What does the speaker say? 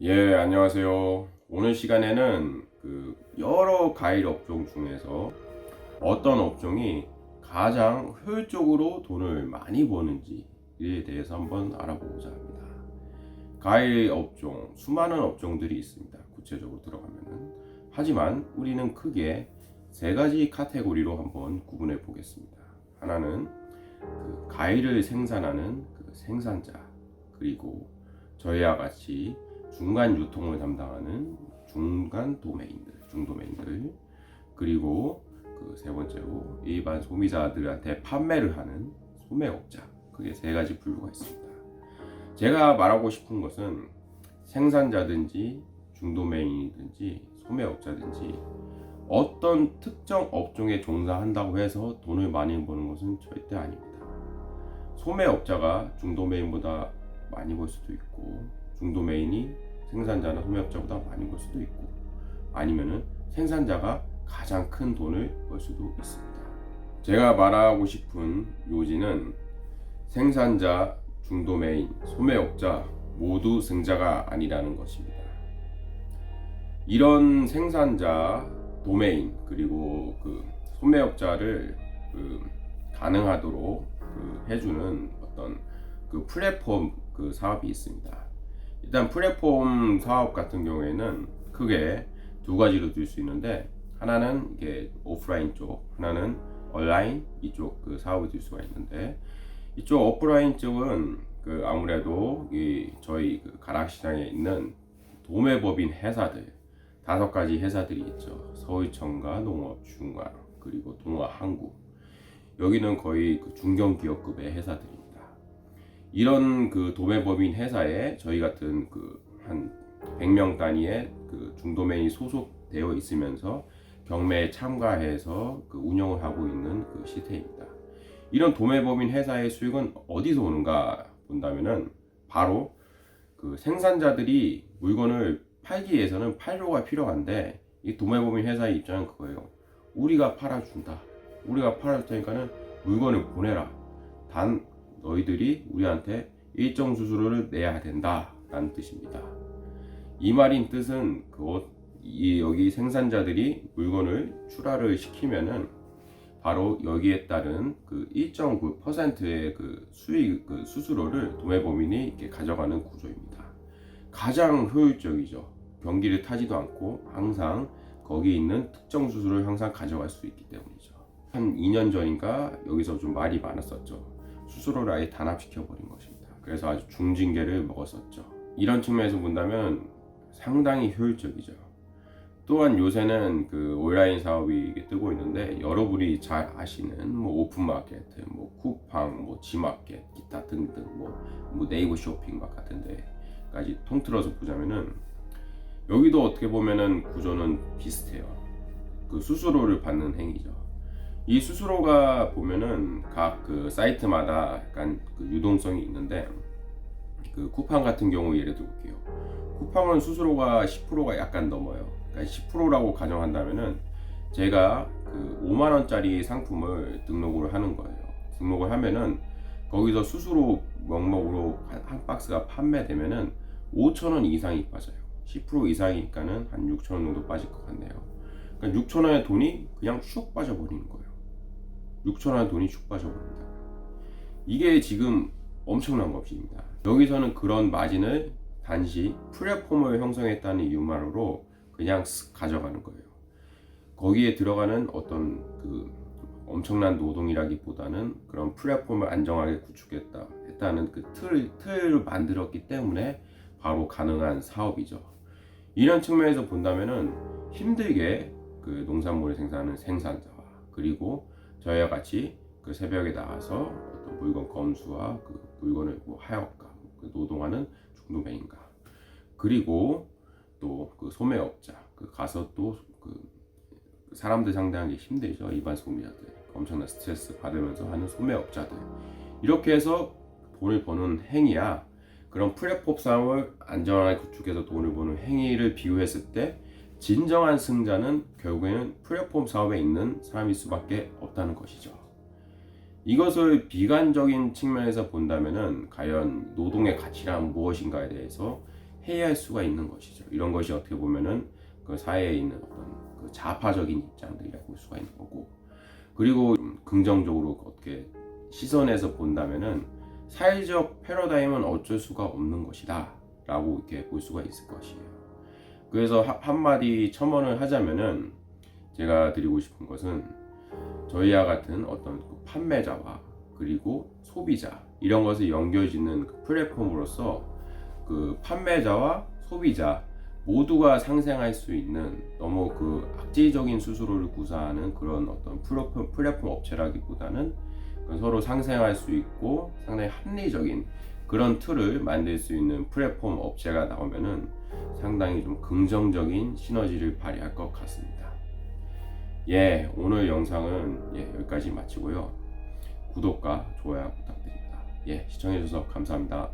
예, 안녕하세요. 오늘 시간에는 여러 과일 업종 중에서 어떤 업종이 가장 효율적으로 돈을 많이 버는지에 대해서 한번 알아보고자 합니다. 과일 업종, 수많은 업종들이 있습니다. 구체적으로 들어가면은. 하지만 우리는 크게 세 가지 카테고리로 한번 구분해 보겠습니다. 하나는 과일을 생산하는 생산자, 그리고 저희와 같이 중간 유통을 담당하는 중간 도메인들, 중도메인들, 그리고 세 번째로 일반 소비자들한테 판매를 하는 소매업자, 크게 세 가지 분류가 있습니다. 제가 말하고 싶은 것은 생산자든지 중도메인이든지 소매업자든지 어떤 특정 업종에 종사한다고 해서 돈을 많이 버는 것은 절대 아닙니다. 소매업자가 중도메인보다 많이 벌 수도 있고, 중도메인이 생산자나 소매업자보다 많이 벌 수도 있고, 아니면은 생산자가 가장 큰 돈을 벌 수도 있습니다. 제가 말하고 싶은 요지는 생산자, 중도메인, 소매업자 모두 승자가 아니라는 것입니다. 이런 생산자, 도메인, 그리고 소매업자를 가능하도록 해주는 어떤 플랫폼 사업이 있습니다. 일단 플랫폼 사업 같은 경우에는 크게 두 가지로 들 수 있는데, 하나는 이게 오프라인 쪽, 하나는 온라인 이쪽 사업을 들 수가 있는데, 이쪽 오프라인 쪽은 아무래도 저희 가락시장에 있는 도매법인 회사들, 5가지 회사들이 있죠. 서울청과 농업중앙, 그리고 동아항구. 여기는 거의 중견기업급의 회사들입니다. 이런 도매법인 회사에 저희 같은 한 100명 단위의 중도메인이 소속되어 있으면서 경매에 참가해서 운영을 하고 있는 시스템입니다. 이런 도매법인 회사의 수익은 어디서 오는가 본다면은 바로 생산자들이 물건을 팔기 위해서는 판로가 필요한데, 이 도매법인 회사의 입장은 그거예요. 우리가 팔아준다. 우리가 팔아줄 테니까는 물건을 보내라. 단 너희들이 우리한테 일정 수수료를 내야 된다 라는 뜻입니다. 이 말인 뜻은 여기 생산자들이 물건을 출하를 시키면은 바로 여기에 따른 일정 퍼센트의 수익 수수료를 도매법인이 이렇게 가져가는 구조입니다. 가장 효율적이죠. 경기를 타지도 않고 항상 거기 있는 특정 수수료를 항상 가져갈 수 있기 때문이죠. 한 2년 전인가 여기서 좀 말이 많았었죠. 수수료를 아예 단합시켜버린 것입니다. 그래서 아주 중징계를 먹었었죠. 이런 측면에서 본다면 상당히 효율적이죠. 또한 요새는 온라인 사업이 뜨고 있는데, 여러분이 잘 아시는 오픈마켓, 쿠팡, 지마켓, 기타 등등 네이버 쇼핑 같은 데까지 통틀어서 보자면은 여기도 어떻게 보면은 구조는 비슷해요. 수수료를 받는 행위죠. 이 수수료가 보면은 각 사이트마다 약간 유동성이 있는데, 쿠팡 같은 경우 예를 들어볼게요. 쿠팡은 수수료가 10%가 약간 넘어요. 그러니까 10%라고 가정한다면은 제가 5만 원짜리 상품을 등록을 하는 거예요. 등록을 하면은 거기서 수수료 명목으로 한 박스가 판매되면은 5천 원 이상이 빠져요. 10% 이상이니까는 한 6천 원 정도 빠질 것 같네요. 그러니까 6천 원의 돈이 그냥 슉 빠져버리는 거예요. 6천 원의 돈이 슉 빠져버립니다. 이게 지금 엄청난 것입니다. 여기서는 그런 마진을 단지 플랫폼을 형성했다는 이유만으로 그냥 쓱 가져가는 거예요. 거기에 들어가는 어떤 엄청난 노동이라기보다는 그런 플랫폼을 안정하게 구축했다는 틀을 만들었기 때문에 바로 가능한 사업이죠. 이런 측면에서 본다면은 힘들게 농산물을 생산하는 생산자와, 그리고 저희와 같이 새벽에 나가서 어떤 물건 검수와 물건을 하역과 노동하는 중도메인과, 그리고 또 소매업자, 가서 또 사람들 상대하기 힘들죠. 일반 소비자들 엄청난 스트레스 받으면서 하는 소매업자들, 이렇게 해서 돈을 버는 행위야 그런 플랫폼 사업을 안전하게 구축해서 돈을 버는 행위를 비유했을 때 진정한 승자는 결국에는 플랫폼 사업에 있는 사람일 수밖에 없다는 것이죠. 이것을 비관적인 측면에서 본다면은 과연 노동의 가치란 무엇인가에 대해서 회의할 수가 있는 것이죠. 이런 것이 어떻게 보면은 그 사회에 있는 어떤 그 좌파적인 입장들이라고 볼 수가 있는 거고, 그리고 좀 긍정적으로 어떻게 시선에서 본다면은 사회적 패러다임은 어쩔 수가 없는 것이다 라고 이렇게 볼 수가 있을 것이에요. 그래서 한마디 첨언을 하자면은 제가 드리고 싶은 것은 저희와 같은 어떤 그 판매자와 그리고 소비자 이런 것을 연결짓는 그 플랫폼으로서 그 판매자와 소비자 모두가 상생할 수 있는 너무 그 악질적인 수수료를 구사하는 그런 어떤 플랫폼 업체라기보다는 서로 상생할 수 있고 상당히 합리적인 그런 틀을 만들 수 있는 플랫폼 업체가 나오면은 상당히 좀 긍정적인 시너지를 발휘할 것 같습니다. 예, 오늘 영상은 여기까지 마치고요. 구독과 좋아요 부탁드립니다. 예, 시청해주셔서 감사합니다.